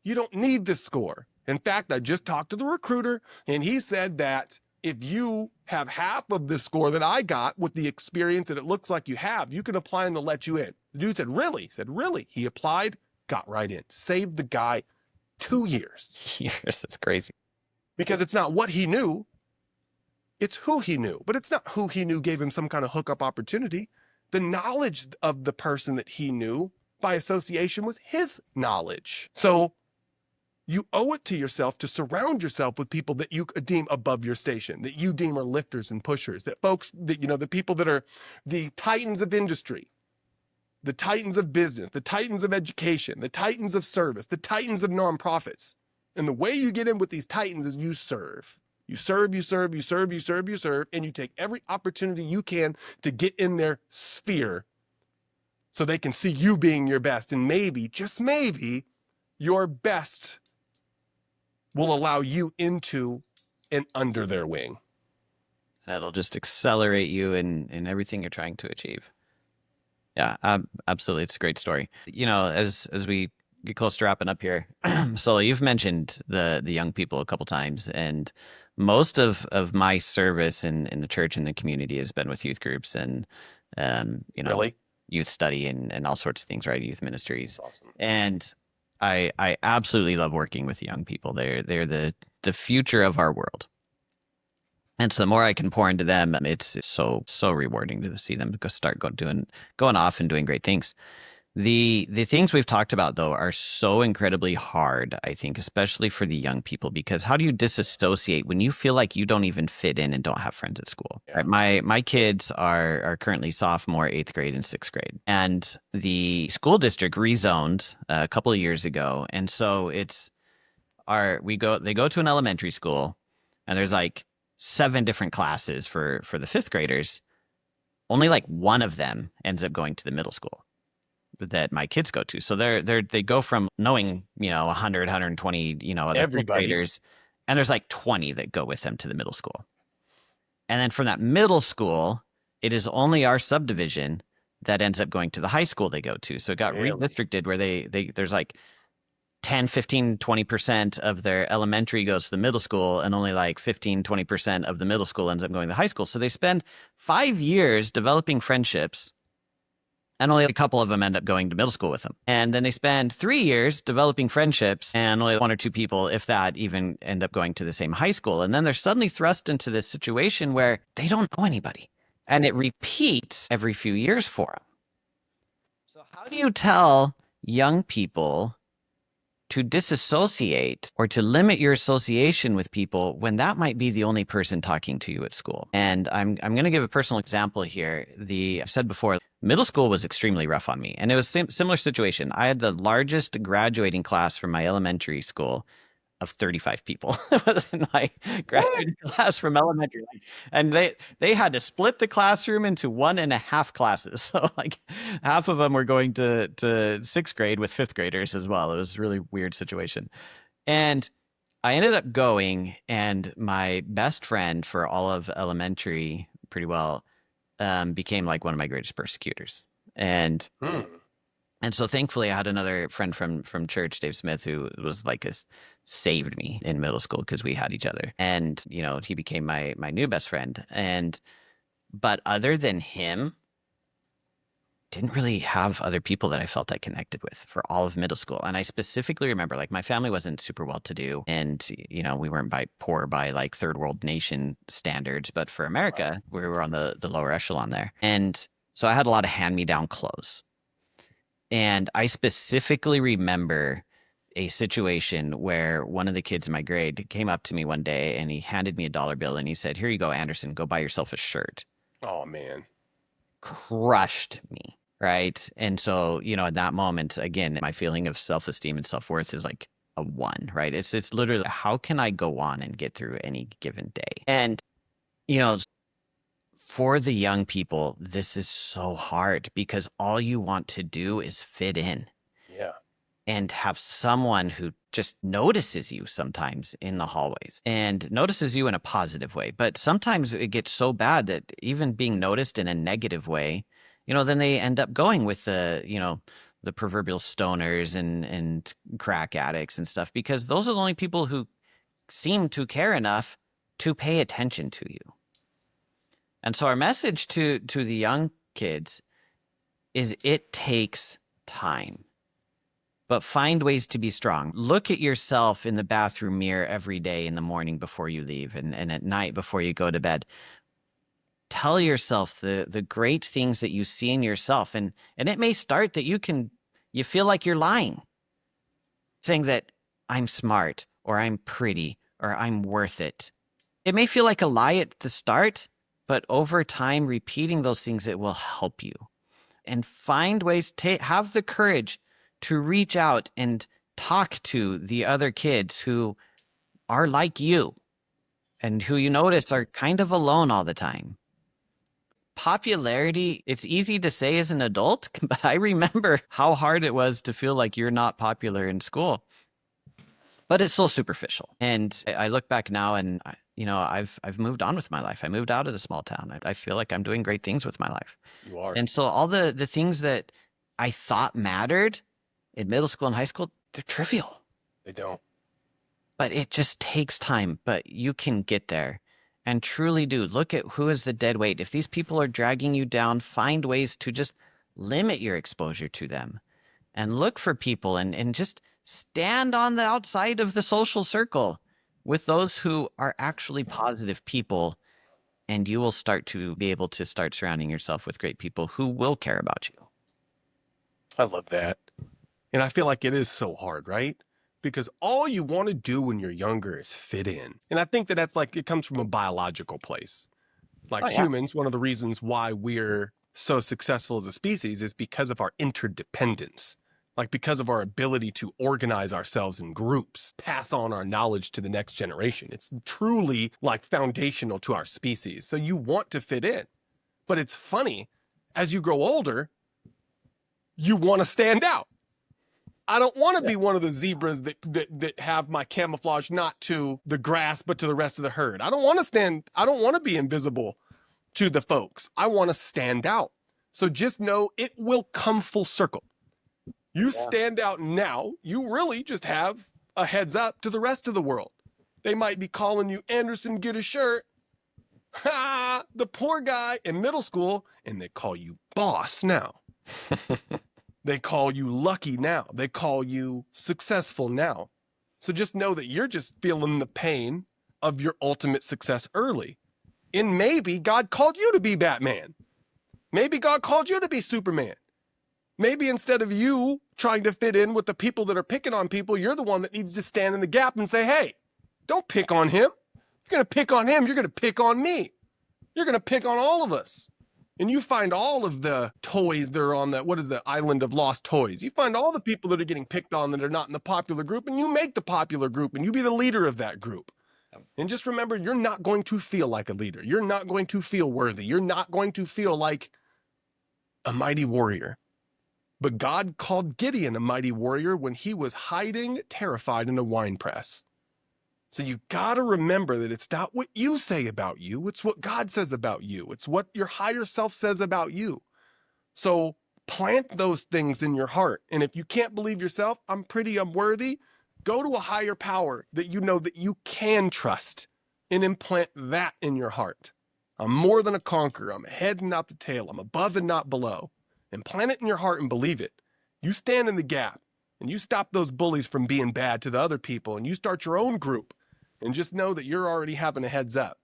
you don't need this score. In fact, I just talked to the recruiter, and he said that if you have half of the score that I got with the experience that it looks like you have, you can apply and they'll let you in. The dude said, really? He said, really? He applied, got right in. Saved the guy 2 years. Years, that's crazy. Because it's not what he knew, it's who he knew. But it's not who he knew gave him some kind of hookup opportunity. The knowledge of the person that he knew by association was his knowledge. So you owe it to yourself to surround yourself with people that you deem above your station, that you deem are lifters and pushers, that folks that, the people that are the titans of industry, the titans of business, the titans of education, the titans of service, the titans of nonprofits. And the way you get in with these titans is you serve. You serve, you serve, you serve, you serve, you serve, and you take every opportunity you can to get in their sphere so they can see you being your best. And maybe, just maybe, your best will allow you into and under their wing. That'll just accelerate you in everything you're trying to achieve. Yeah, absolutely. It's a great story. As we get close to wrapping up here, so you've mentioned the young people a couple times, and most of my service in the church and the community has been with youth groups and Really? youth study and all sorts of things, right? Youth ministries. That's awesome. And I absolutely love working with young people. They're the future of our world. And so the more I can pour into them, it's so rewarding to see them going off and doing great things. The things we've talked about though are so incredibly hard, I think, especially for the young people, because how do you disassociate when you feel like you don't even fit in and don't have friends at school? Yeah. Right? My kids are currently sophomore, eighth grade, and sixth grade, and the school district rezoned a couple of years ago, and so they go to an elementary school, and there's like seven different classes for the fifth graders. Only like one of them ends up going to the middle school that my kids go to. So they go from knowing, 100, 120, other fifth Everybody. graders, and there's like 20 that go with them to the middle school. And then from that middle school, it is only our subdivision that ends up going to the high school they go to. So it got Really? redistricted where there's like 10, 15, 20% of their elementary goes to the middle school, and only like 15, 20% of the middle school ends up going to the high school. So they spend 5 years developing friendships, and only a couple of them end up going to middle school with them. And then they spend 3 years developing friendships, and only one or two people, if that, even end up going to the same high school. And then they're suddenly thrust into this situation where they don't know anybody. And it repeats every few years for them. So, how do you tell young people to disassociate or to limit your association with people when that might be the only person talking to you at school? And I'm going to give a personal example here. I've said before, middle school was extremely rough on me, and it was similar situation. I had the largest graduating class from my elementary school of 35 people. It was in my graduating class from elementary, and they had to split the classroom into 1.5 classes. So like half of them were going to sixth grade with fifth graders as well. It was a really weird situation. And I ended up going, and my best friend for all of elementary, pretty well, became like one of my greatest persecutors. And Hmm. and so thankfully I had another friend from church, Dave Smith, who was like saved me in middle school because we had each other. And, he became my new best friend. But other than him, didn't really have other people that I felt I connected with for all of middle school. And I specifically remember, like, my family wasn't super well to do, and we weren't poor by like third world nation standards, but for America, we were on the lower echelon there. And so I had a lot of hand me down clothes. And I specifically remember a situation where one of the kids in my grade came up to me one day and he handed me a dollar bill and he said, "Here you go, Anderson, go buy yourself a shirt." Oh man. Crushed me. Right. And so, in that moment, again, my feeling of self-esteem and self-worth is like a one, right? It's literally, how can I go on and get through any given day? And, you know, for the young people, this is so hard because all you want to do is fit in Yeah. and have someone who just notices you sometimes in the hallways and notices you in a positive way. But sometimes it gets so bad that even being noticed in a negative way, then they end up going with the proverbial stoners and crack addicts and stuff, because those are the only people who seem to care enough to pay attention to you. And so our message to the young kids is it takes time, but find ways to be strong. Look at yourself in the bathroom mirror every day, in the morning before you leave, and at night before you go to bed. Tell yourself the great things that you see in yourself. And it may start that you feel like you're lying, saying that I'm smart or I'm pretty or I'm worth it. It may feel like a lie at the start, but over time, repeating those things, it will help you. And find ways to have the courage to reach out and talk to the other kids who are like you and who you notice are kind of alone all the time. Popularity, it's easy to say as an adult, but I remember how hard it was to feel like you're not popular in school. but it's still superficial. And I look back now and I've moved on with my life. I moved out of the small town. I feel like I'm doing great things with my life. You are. And so all the things that I thought mattered in middle school and high school, they're trivial. They don't. But it just takes time, but you can get there. And truly do look at who is the dead weight. If these people are dragging you down, find ways to just limit your exposure to them and look for people and just stand on the outside of the social circle with those who are actually positive people. And you will start to be able to start surrounding yourself with great people who will care about you. I love that. And I feel like it is so hard, right? Because all you want to do when you're younger is fit in. And I think that that's like, it comes from a biological place. Like Oh, yeah. humans, one of the reasons why we're so successful as a species is because of our interdependence. Like because of our ability to organize ourselves in groups, pass on our knowledge to the next generation. It's truly like foundational to our species. So you want to fit in. But it's funny, as you grow older, you want to stand out. I don't want to be one of the zebras that have my camouflage not to the grass, but to the rest of the herd. I don't want to be invisible to the folks. I want to stand out. So just know it will come full circle. You stand out now, you really just have a heads up to the rest of the world. They might be calling you Anderson, get a shirt. Ha! The poor guy in middle school, and they call you boss now. They call you lucky now. They call you successful now. So just know that you're just feeling the pain of your ultimate success early. And maybe God called you to be Batman. Maybe God called you to be Superman. Maybe instead of you trying to fit in with the people that are picking on people, you're the one that needs to stand in the gap and say, hey, don't pick on him. If you're going to pick on him, you're going to pick on me. You're going to pick on all of us. And you find all of the toys that are on that, what is the island of lost toys? You find all the people that are getting picked on that are not in the popular group, and you make the popular group, and you be the leader of that group. And just remember, you're not going to feel like a leader. You're not going to feel worthy. You're not going to feel like a mighty warrior. But God called Gideon a mighty warrior when he was hiding, terrified in a wine press. So you got to remember that it's not what you say about you. It's what God says about you. It's what your higher self says about you. So plant those things in your heart. And if you can't believe yourself, I'm pretty unworthy, go to a higher power that you know that you can trust and implant that in your heart. I'm more than a conqueror. I'm a head and not the tail. I'm above and not below. And plant it in your heart and believe it. You stand in the gap and you stop those bullies from being bad to the other people and you start your own group. And just know that you're already having a heads up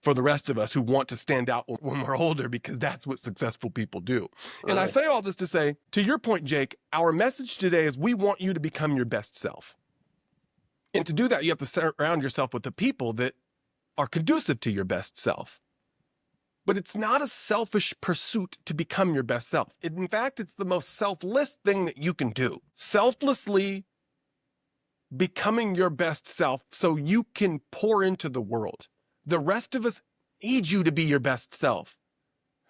for the rest of us who want to stand out when we're older, because that's what successful people do. And I say all this to say, to your point, Jake, our message today is we want you to become your best self. And to do that, you have to surround yourself with the people that are conducive to your best self. But it's not a selfish pursuit to become your best self. In fact, it's the most selfless thing that you can do. Selflessly becoming your best self so you can pour into the world. The rest of us need you to be your best self.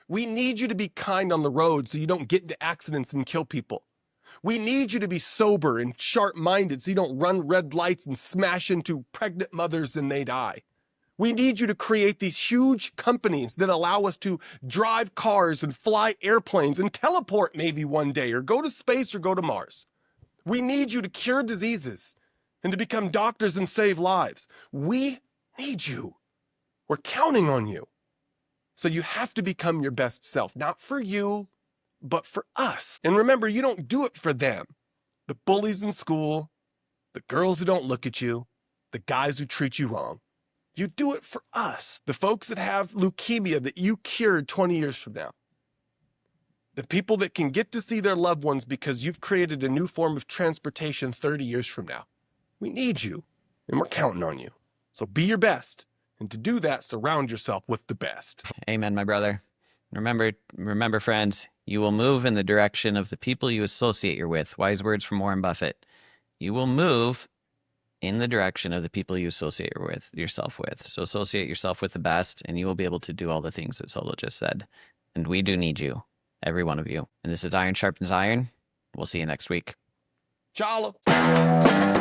We need you to be kind on the road so you don't get into accidents and kill people. We need you to be sober and sharp-minded so you don't run red lights and smash into pregnant mothers and they die. We need you to create these huge companies that allow us to drive cars and fly airplanes and teleport maybe one day, or go to space or go to Mars. We need you to cure diseases and to become doctors and save lives. We need you. We're counting on you. So you have to become your best self, not for you, but for us. And remember, you don't do it for them. The bullies in school, the girls who don't look at you, the guys who treat you wrong. You do it for us, the folks that have leukemia that you cured 20 years from now. The people that can get to see their loved ones because you've created a new form of transportation 30 years from now. We need you, and we're counting on you. So be your best. And to do that, surround yourself with the best. Amen, my brother. Remember, friends, you will move in the direction of the people you associate you with. Wise words from Warren Buffett. You will move in the direction of the people you associate yourself with. So associate yourself with the best, and you will be able to do all the things that Solo just said. And we do need you, every one of you. And this is Iron Sharpens Iron. We'll see you next week. Chala.